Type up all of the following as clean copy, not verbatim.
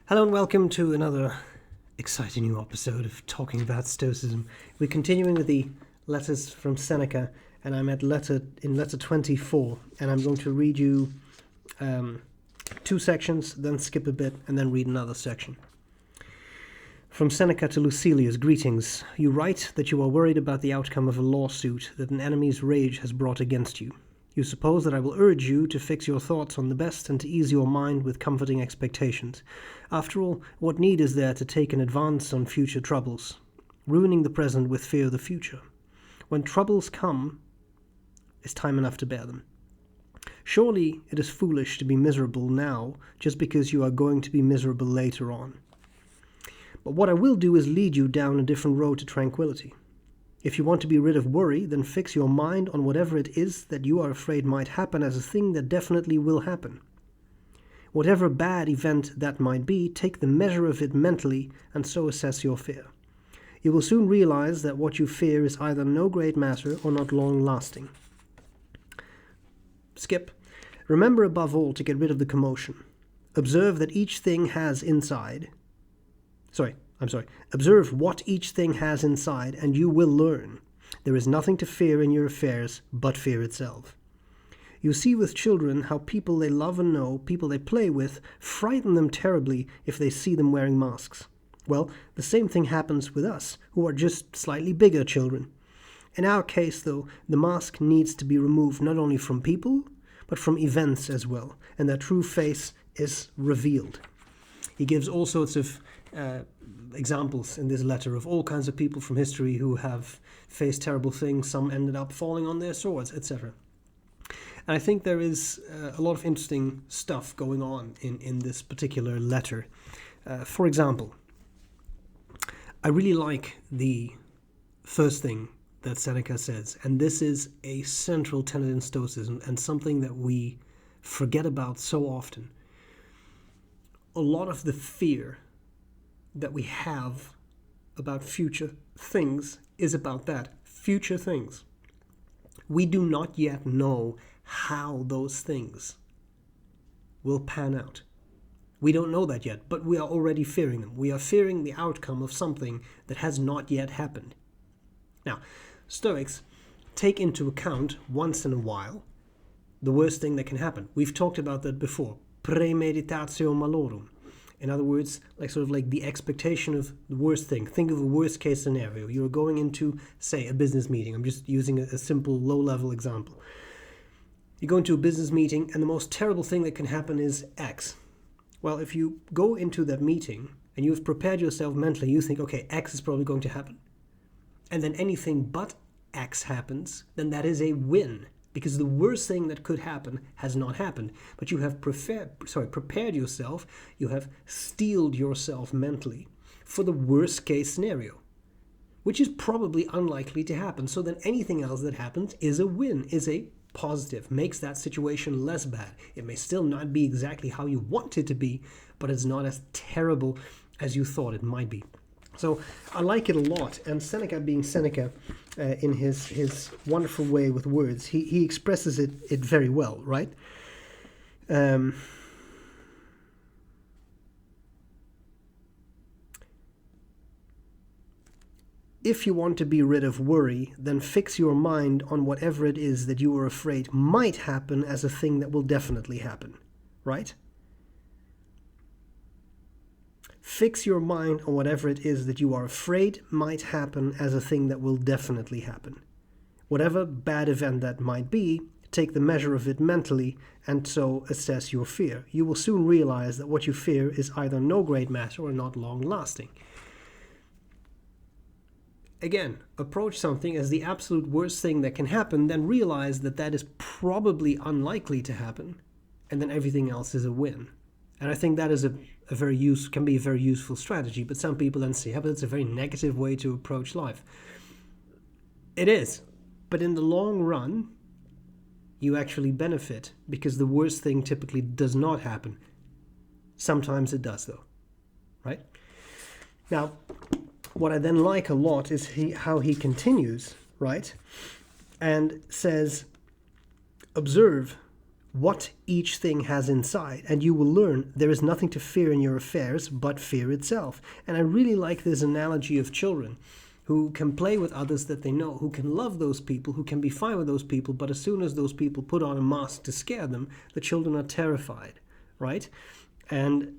Hello and welcome to another exciting new episode of Talking About Stoicism. We're continuing with the letters from Seneca, and I'm at letter 24, and I'm going to read you two sections, then skip a bit, and then read another section. From Seneca to Lucilius, greetings. You write that you are worried about the outcome of a lawsuit that an enemy's rage has brought against you. You suppose that I will urge you to fix your thoughts on the best and to ease your mind with comforting expectations. After all, what need is there to take an advance on future troubles, ruining the present with fear of the future? When troubles come, is time enough to bear them. Surely it is foolish to be miserable now just because you are going to be miserable later on. But what I will do is lead you down a different road to tranquility. If you want to be rid of worry, then fix your mind on whatever it is that you are afraid might happen as a thing that definitely will happen. Whatever bad event that might be, take the measure of it mentally and so assess your fear. You will soon realize that what you fear is either no great matter or not long-lasting. Skip. Remember above all to get rid of the commotion. Observe that each thing has inside. Observe what each thing has inside, and you will learn. There is nothing to fear in your affairs but fear itself. You see with children how people they love and know, people they play with, frighten them terribly if they see them wearing masks. Well, the same thing happens with us, who are just slightly bigger children. In our case, though, the mask needs to be removed not only from people, but from events as well, and their true face is revealed. He gives all sorts of examples in this letter of all kinds of people from history who have faced terrible things. Some ended up falling on their swords, etc. And I think there is a lot of interesting stuff going on in this particular letter. For example, I really like the first thing that Seneca says, and this is a central tenet in Stoicism and something that we forget about so often. A lot of the fear that we have about future things is about that, future things. We do not yet know how those things will pan out. We don't know that yet, but we are already fearing them. We are fearing the outcome of something that has not yet happened. Now, Stoics take into account once in a while the worst thing that can happen. We've talked about that before. Premeditatio malorum. In other words, like the expectation of the worst thing. Think of a worst case scenario. You're going into, say, a business meeting. I'm just using a simple low-level example. You go into a business meeting and the most terrible thing that can happen is X. Well, if you go into that meeting and you've prepared yourself mentally, you think, okay, X is probably going to happen. And then anything but X happens, then that is a win. Because the worst thing that could happen has not happened. But you have prepared yourself, you have steeled yourself mentally for the worst case scenario, which is probably unlikely to happen. So then anything else that happens is a win, is a positive, makes that situation less bad. It may still not be exactly how you want it to be, but it's not as terrible as you thought it might be. So I like it a lot, and Seneca, being Seneca, in his wonderful way with words, he expresses it very well, right? If you want to be rid of worry, then fix your mind on whatever it is that you are afraid might happen as a thing that will definitely happen, right? Fix your mind on whatever it is that you are afraid might happen as a thing that will definitely happen. Whatever bad event that might be, take the measure of it mentally and so assess your fear. You will soon realize that what you fear is either no great matter or not long-lasting. Again, approach something as the absolute worst thing that can happen, then realize that that is probably unlikely to happen, and then everything else is a win. And I think that is can be a very useful strategy, but some people then say, yeah, but it's a very negative way to approach life. It is, but in the long run, you actually benefit because the worst thing typically does not happen. Sometimes it does, though, right? Now, what I then like a lot is how he continues, right? And says, observe what each thing has inside, and you will learn there is nothing to fear in your affairs but fear itself. And I really like this analogy of children who can play with others that they know, who can love those people, who can be fine with those people, but as soon as those people put on a mask to scare them, the children are terrified, right? And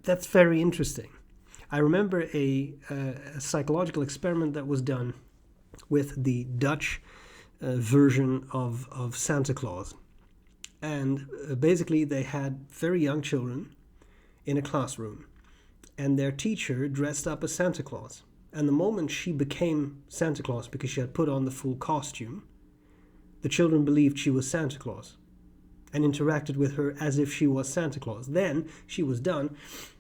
that's very interesting. I remember a psychological experiment that was done with the Dutch version of Santa Claus. And basically they had very young children in a classroom, and their teacher dressed up as Santa Claus. And the moment she became Santa Claus, because she had put on the full costume, the children believed she was Santa Claus and interacted with her as if she was Santa Claus. Then she was done.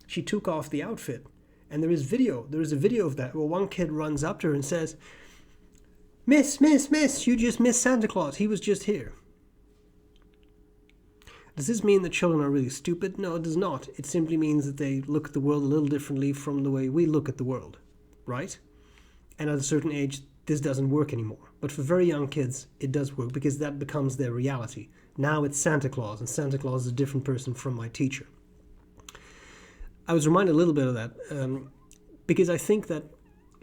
She took off the outfit, and there is a video of that where one kid runs up to her and says, Miss, you just missed Santa Claus. He was just here. Does this mean that children are really stupid? No, it does not. It simply means that they look at the world a little differently from the way we look at the world, right? And at a certain age, this doesn't work anymore. But for very young kids, it does work because that becomes their reality. Now it's Santa Claus, and Santa Claus is a different person from my teacher. I was reminded a little bit of that because I think that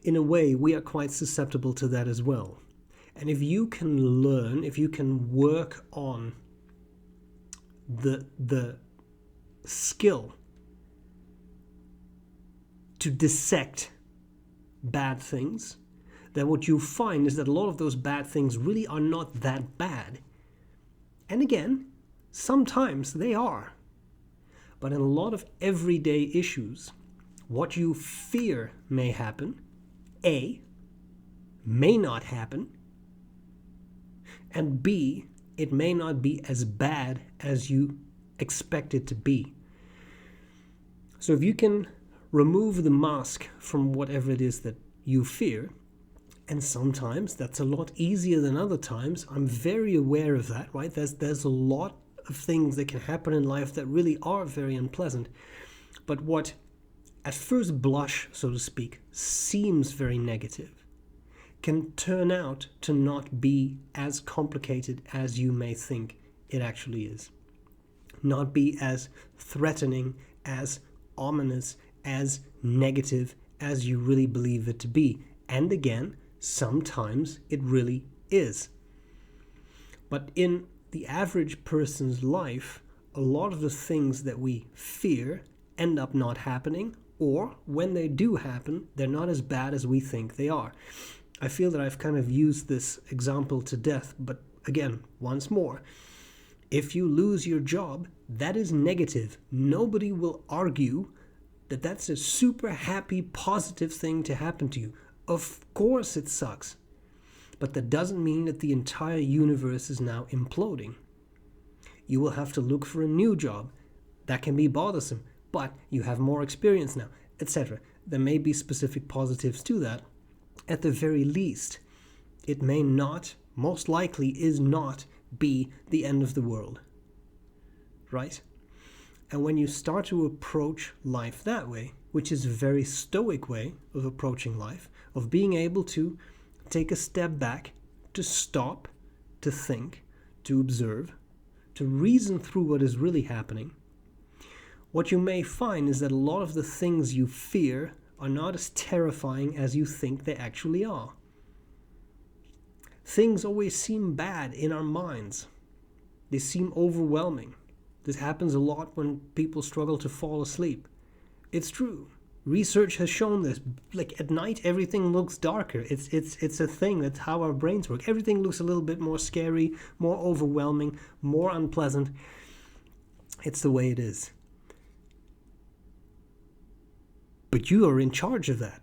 in a way we are quite susceptible to that as well. And if you can learn, if you can work on the skill to dissect bad things, then what you find is that a lot of those bad things really are not that bad. And again, sometimes they are. But in a lot of everyday issues, what you fear may happen, A, may not happen, and B, it may not be as bad as you expect it to be. So if you can remove the mask from whatever it is that you fear, and sometimes that's a lot easier than other times, I'm very aware of that, right? There's a lot of things that can happen in life that really are very unpleasant. But what at first blush, so to speak, seems very negative can turn out to not be as complicated as you may think it actually is. Not be as threatening, as ominous, as negative as you really believe it to be. And again, sometimes it really is. But in the average person's life, a lot of the things that we fear end up not happening, or when they do happen, they're not as bad as we think they are. I feel that I've kind of used this example to death, but again, once more, if you lose your job, that is negative. Nobody will argue that that's a super happy, positive thing to happen to you. Of course it sucks, but that doesn't mean that the entire universe is now imploding. You will have to look for a new job. That can be bothersome, but you have more experience now, etc. There may be specific positives to that. At the very least, it may not, most likely is not, be the end of the world. Right? And when you start to approach life that way, which is a very stoic way of approaching life, of being able to take a step back, to stop, to think, to observe, to reason through what is really happening, what you may find is that a lot of the things you fear are not as terrifying as you think they actually are. Things always seem bad in our minds. They seem overwhelming. This happens a lot when people struggle to fall asleep. It's true. Research has shown this. Like at night, everything looks darker. It's a thing. That's how our brains work. Everything looks a little bit more scary, more overwhelming, more unpleasant. It's the way it is. But you are in charge of that.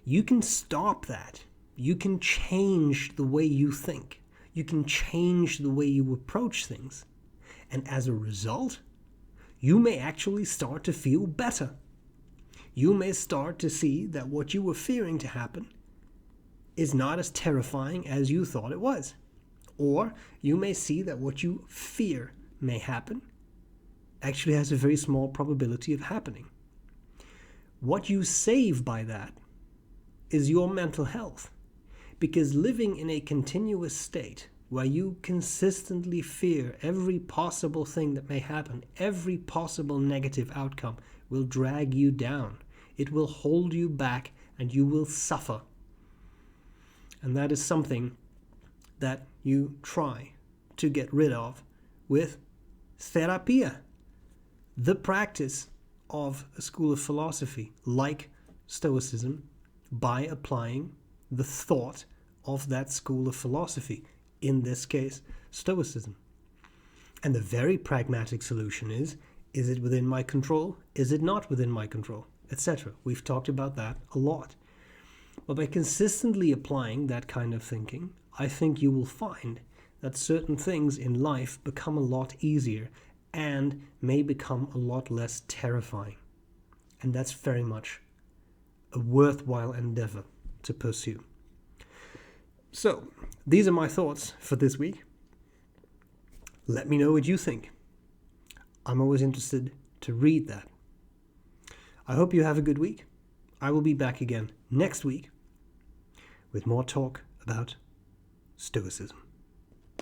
You can stop that. You can change the way you think. You can change the way you approach things. And as a result, you may actually start to feel better. You may start to see that what you were fearing to happen is not as terrifying as you thought it was. Or you may see that what you fear may happen actually has a very small probability of happening. What you save by that is your mental health. Because living in a continuous state where you consistently fear every possible thing that may happen, every possible negative outcome will drag you down. It will hold you back and you will suffer. And that is something that you try to get rid of with therapia, the practice of a school of philosophy like Stoicism, by applying the thought of that school of philosophy, in this case, Stoicism. And the very pragmatic solution is it within my control? Is it not within my control? Etc. We've talked about that a lot. But by consistently applying that kind of thinking, I think you will find that certain things in life become a lot easier and may become a lot less terrifying. And that's very much a worthwhile endeavor to pursue. So, these are my thoughts for this week. Let me know what you think. I'm always interested to read that. I hope you have a good week. I will be back again next week with more talk about Stoicism.